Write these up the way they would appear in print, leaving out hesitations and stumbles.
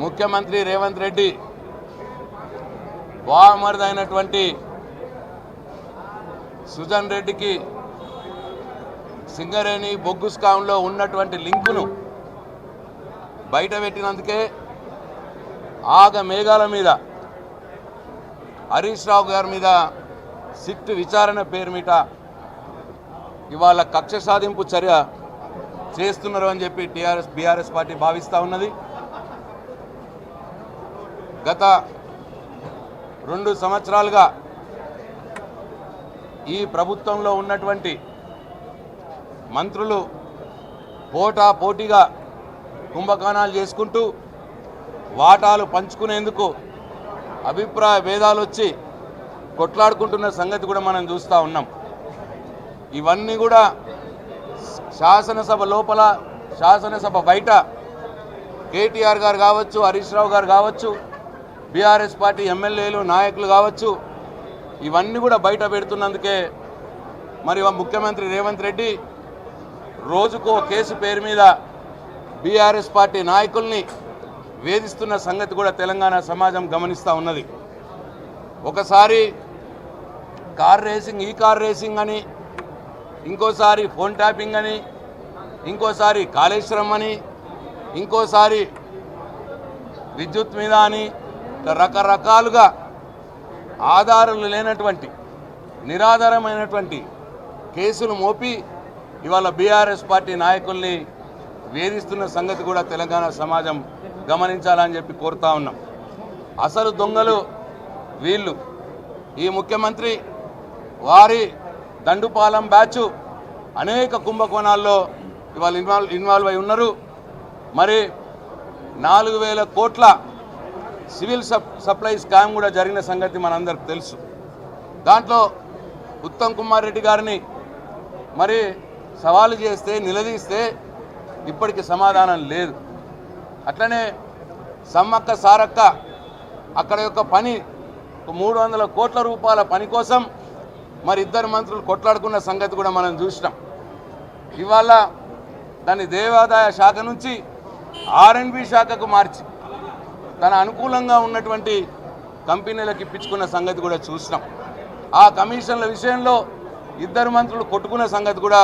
ముఖ్యమంత్రి రేవంత్ రెడ్డి బామర్దైనటువంటి సుజన్ రెడ్డికి సింగరేణి బొగ్గు స్కామ్లో ఉన్నటువంటి లింకును బయటపెట్టినందుకే ఆగ మేఘాల మీద హరీష్ రావు గారి మీద సిట్ విచారణ పేరు మీద ఇవాళ కక్ష సాధింపు చర్య చేస్తున్నారు అని చెప్పి బీఆర్ఎస్ పార్టీ భావిస్తూ ఉన్నది. గత 2 సంవత్సరాలుగా ఈ ప్రభుత్వంలో ఉన్నటువంటి మంత్రులు పోటాపోటీగా కుంభకోణాలు చేసుకుంటూ వాటాలు పంచుకునేందుకు అభిప్రాయ భేదాలు వచ్చి కొట్లాడుకుంటున్న సంగతి కూడా మనం చూస్తూ ఉన్నాం. ఇవన్నీ కూడా శాసనసభ లోపల శాసనసభ బయట కేటీఆర్ గారు కావచ్చు, హరీష్ రావు గారు కావచ్చు, బీఆర్ఎస్ పార్టీ ఎమ్మెల్యేలు నాయకులు కావచ్చు, ఇవన్నీ కూడా బయట పెడుతున్నందుకే మరి ముఖ్యమంత్రి రేవంత్ రెడ్డి రోజుకో కేసు పేరు మీద బీఆర్ఎస్ పార్టీ నాయకుల్ని వేధిస్తున్న సంగతి కూడా తెలంగాణ సమాజం గమనిస్తూ ఉన్నది. ఒకసారి కార్ రేసింగ్, ఈ కార్ రేసింగ్ అని, ఇంకోసారి ఫోన్ ట్యాపింగ్ అని, ఇంకోసారి కాళేశ్వరం అని, ఇంకోసారి విద్యుత్ మీద అని రకరకాలుగా ఆధారాలు లేనటువంటి నిరాధారమైనటువంటి కేసులు మోపి ఇవాళ బీఆర్ఎస్ పార్టీ నాయకుల్ని వేధిస్తున్న సంగతి కూడా తెలంగాణ సమాజం గమనించాలని చెప్పి కోరుతా ఉన్నాం. అసలు దొంగలు వీళ్ళు. ఈ ముఖ్యమంత్రి వారి దండుపాలెం బ్యాచ్ అనేక కుంభకోణాల్లో ఇవాళ ఇన్వాల్వ్ అయి ఉన్నారు. మరి 4,000 కోట్ల సివిల్ సప్లై స్కామ్ కూడా జరిగిన సంగతి మనందరికి తెలుసు. దాంట్లో ఉత్తమ్ కుమార్ రెడ్డి గారిని మరి సవాలు చేస్తే, నిలదీస్తే ఇప్పటికి సమాధానం లేదు. అట్లనే సమ్మక్క సారక్క అక్కడ యొక్క పని 300 కోట్ల రూపాయల పని కోసం మరి ఇద్దరు మంత్రులు కొట్లాడుకున్న సంగతి కూడా మనం చూసినాం. ఇవాళ దాన్ని దేవాదాయ శాఖ నుంచి R&B శాఖకు మార్చి తన అనుకూలంగా ఉన్నటువంటి కంపెనీలకు ఇప్పించుకున్న సంగతి కూడా చూసినాం. ఆ కమిషన్ల విషయంలో ఇద్దరు మంత్రులు కొట్టుకున్న సంగతి కూడా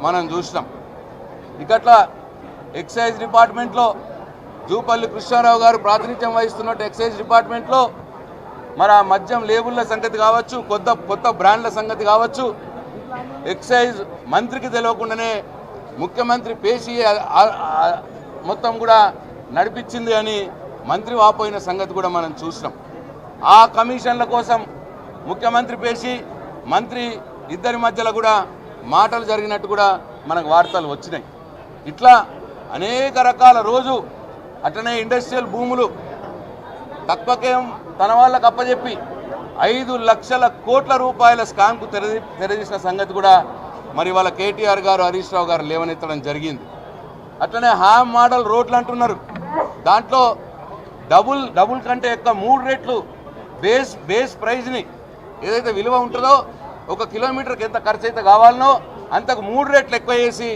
మనం చూసినాం. ఇకట్లా ఎక్సైజ్ డిపార్ట్మెంట్లో జూపల్లి కృష్ణారావు గారు ప్రాతినిధ్యం వహిస్తున్నట్టు ఎక్సైజ్ డిపార్ట్మెంట్లో మరి ఆ మద్యం లేబుల్ల సంగతి కావచ్చు, కొత్త బ్రాండ్ల సంగతి కావచ్చు, ఎక్సైజ్ మంత్రికి తెలియకుండానే ముఖ్యమంత్రి పేషి మొత్తం కూడా నడిపించింది అని మంత్రి వాపోయిన సంగతి కూడా మనం చూసినాం. ఆ కమిషన్ల కోసం ముఖ్యమంత్రి పేషి మంత్రి ఇద్దరి మధ్యలో కూడా మాటలు జరిగినట్టు కూడా మనకు వార్తలు వచ్చినాయి. ఇట్లా అనేక రకాల రోజు అట్లనే ఇండస్ట్రియల్ భూములు తక్కువకేం తన వాళ్ళకు అప్పచెప్పి 5 లక్షల కోట్ల రూపాయల స్కామ్కు తెరదీసిన సంగతి కూడా మరి వాళ్ళ కేటీఆర్ గారు, హరీష్ రావు గారు లేవనెత్తడం జరిగింది. అట్లనే హామ్ మోడల్ రోడ్లు అంటున్నారు. దాంట్లో డబుల్ కంటే ఎక్కువ 3 రెట్లు బేస్ ప్రైజ్ని ఏదైతే విలువ ఉంటుందో 1 కిలోమీటర్కి ఎంత ఖర్చు అయితే కావాలనో అంతకు 3 రెట్లు ఎక్కువ చేసి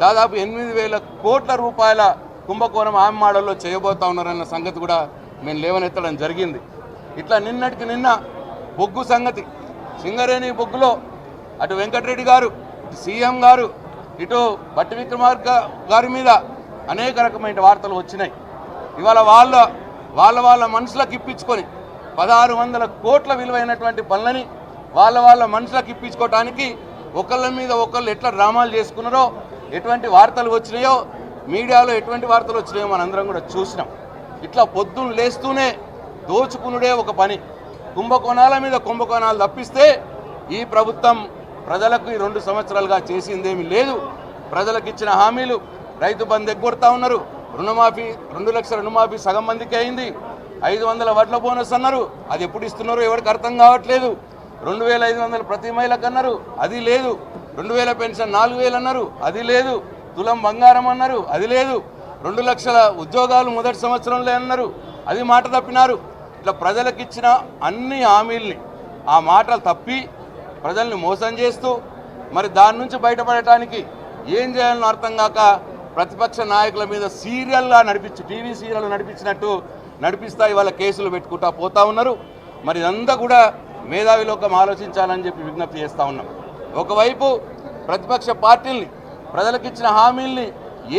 దాదాపు 8,000 కోట్ల రూపాయల కుంభకోణం హామ్ మోడల్లో చేయబోతా ఉన్నారన్న సంగతి కూడా మేము లేవనెత్తడం జరిగింది. ఇట్లా నిన్నటికి నిన్న బొగ్గు సంగతి, సింగరేణి బొగ్గులో అటు వెంకటరెడ్డి గారు, సీఎం గారు, ఇటు బట్టి విక్రమార్క గారి మీద అనేక రకమైన వార్తలు వచ్చినాయి. ఇవాళ వాళ్ళ మనుషులకు ఇప్పించుకొని 1,600 కోట్ల విలువైనటువంటి పనులని వాళ్ళ మనుషులకు ఇప్పించుకోవటానికి ఒకళ్ళ మీద ఒకళ్ళు ఎట్లా డ్రామాలు చేసుకున్నారో, ఎటువంటి వార్తలు వచ్చినాయో, మీడియాలో ఎటువంటి వార్తలు వచ్చినాయో మనందరం కూడా చూసినాం. ఇట్లా పొద్దున్న లేస్తూనే దోచుకునుడే ఒక పని, కుంభకోణాల మీద కుంభకోణాలు తప్పిస్తే ఈ ప్రభుత్వం ప్రజలకు ఈ 2 సంవత్సరాలుగా చేసిందేమీ లేదు. ప్రజలకు ఇచ్చిన హామీలు రైతు బంధు ఎగ్గొడతా ఉన్నారు. రుణమాఫీ 2 లక్షల రుణమాఫీ సగం మందికి అయింది. 500 వడ్ల బోనస్ అన్నారు, అది ఎప్పుడు ఇస్తున్నారో ఎవరికి అర్థం కావట్లేదు. 2,500 ప్రతి మహిళకు అన్నారు, అది లేదు. 2,000 పెన్షన్ 4,000 అన్నారు, అది లేదు. తులం బంగారం అన్నారు, అది లేదు. 2 లక్షల ఉద్యోగాలు మొదటి సంవత్సరంలో అన్నారు, అది మాట తప్పినారు. ఇట్లా ప్రజలకు ఇచ్చిన అన్ని హామీల్ని ఆ మాటలు తప్పి ప్రజల్ని మోసం చేస్తూ మరి దాని నుంచి బయటపడటానికి ఏం చేయాలని అర్థం కాక ప్రతిపక్ష నాయకుల మీద సీరియల్గా టీవీ సీరియల్ నడిపించినట్టు నడిపిస్తా ఇవాళ కేసులు పెట్టుకుంటా పోతా ఉన్నారు. మరి ఇదంతా కూడా మేధావి లోకం ఆలోచించాలని చెప్పి విజ్ఞప్తి చేస్తూ ఉన్నాం. ఒకవైపు ప్రతిపక్ష పార్టీల్ని ప్రజలకిచ్చిన హామీల్ని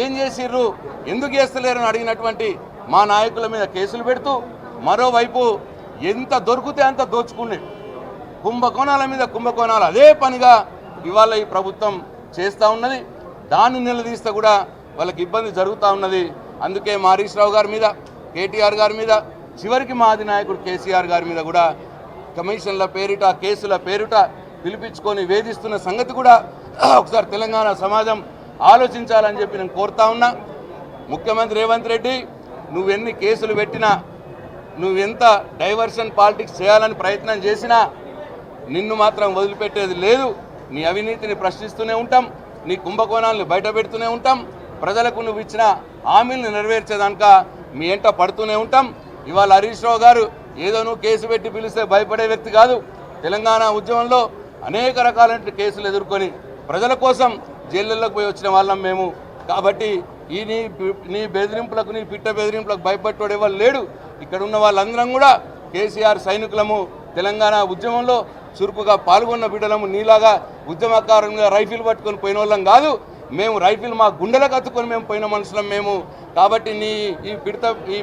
ఏం చేసిర్రు, ఎందుకు చేస్తలేరని అడిగినటువంటి మా నాయకుల మీద కేసులు పెడుతూ, మరోవైపు ఎంత దొరికితే అంత దోచుకునే కుంభకోణాల మీద కుంభకోణాలు అదే పనిగా ఇవాళ ఈ ప్రభుత్వం చేస్తూ ఉన్నది. దాన్ని నిలదీస్తే కూడా వాళ్ళకి ఇబ్బంది జరుగుతూ ఉన్నది. అందుకే మా హరీష్ రావు గారి మీద, కేటీఆర్ గారి మీద, చివరికి మా అధినాయకుడు కేసీఆర్ గారి మీద కూడా కమిషన్ల పేరిట, కేసుల పేరిట పిలిపించుకొని వేధిస్తున్న సంగతి కూడా ఒకసారి తెలంగాణ సమాజం ఆలోచించాలని చెప్పి నేను కోరుతా ఉన్నా. ముఖ్యమంత్రి రేవంత్ రెడ్డి, నువ్వెన్ని కేసులు పెట్టినా, నువ్వెంత డైవర్షన్ పాలిటిక్స్ చేయాలని ప్రయత్నం చేసినా నిన్ను మాత్రం వదిలిపెట్టేది లేదు. నీ అవినీతిని ప్రశ్నిస్తూనే ఉంటాం, నీ కుంభకోణాలను బయట పెడుతూనే ఉంటాం, ప్రజలకు నువ్వు ఇచ్చిన హామీలను నెరవేర్చేదానిక మీ ఎంట పడుతూనే ఉంటాం. ఇవాళ హరీష్ రావు గారు ఏదో నువ్వు కేసు పెట్టి పిలిస్తే భయపడే వ్యక్తి కాదు. తెలంగాణ ఉద్యమంలో అనేక రకాలైన కేసులు ఎదుర్కొని ప్రజల కోసం జైళ్ళలోకి పోయి వచ్చిన వాళ్ళం మేము. కాబట్టి ఈ నీ బెదిరింపులకు, నీ పిట్ట బెదిరింపులకు భయపడ్డాడు ఎవరు లేడు. ఇక్కడ ఉన్న వాళ్ళందరం కూడా కేసీఆర్ సైనికులము. తెలంగాణ ఉద్యమంలో చురుకుగా పాల్గొన్న బిడ్డలము. నీలాగా ఉద్యమకారంగా రైఫిల్ పట్టుకొని పోయిన వాళ్ళం కాదు మేము. రైఫిల్ మా గుండెలకు అత్తుకొని మేము పోయిన మనుషులం మేము. కాబట్టి ఈ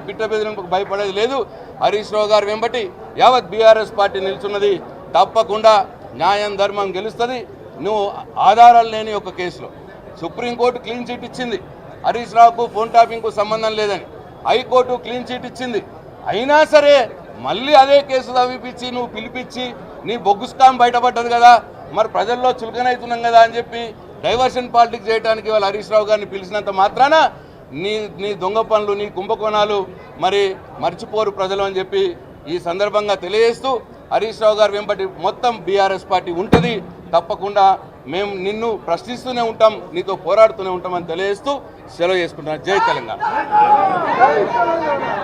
పిట్ట బెదిరింపుకు భయపడేది లేదు. హరీష్ రావు గారు వెంబటి యావత్ బీఆర్ఎస్ పార్టీ నిల్చున్నది. తప్పకుండా న్యాయం ధర్మం గెలుస్తుంది. నువ్వు ఆధారాలు లేని ఒక కేసులో సుప్రీంకోర్టు క్లీన్ చిట్ ఇచ్చింది. హరీష్ రావుకు ఫోన్ ట్యాపింగ్కు సంబంధం లేదని హైకోర్టు క్లీన్ చిట్ ఇచ్చింది. అయినా సరే మళ్ళీ అదే కేసు తవ్విపించి నువ్వు పిలిపించి నీ బొగ్గు స్కామ్ బయటపడ్డది కదా, మరి ప్రజల్లో చులకనవుతున్నాం కదా అని చెప్పి డైవర్షన్ పాలిటిక్స్ చేయడానికి వాళ్ళు హరీష్ రావు గారిని పిలిచినంత మాత్రాన నీ దొంగ పనులు, నీ కుంభకోణాలు మరి మర్చిపోరు ప్రజలు అని చెప్పి ఈ సందర్భంగా తెలియజేస్తూ, హరీష్ రావు గారు వెంబడి మొత్తం బీఆర్ఎస్ పార్టీ ఉంటుంది. తప్పకుండా మేము నిన్ను ప్రశ్నిస్తూనే ఉంటాం, నీతో పోరాడుతూనే ఉంటామని తెలియజేస్తూ సెలవు చేసుకుంటున్నాను. జై తెలంగాణ.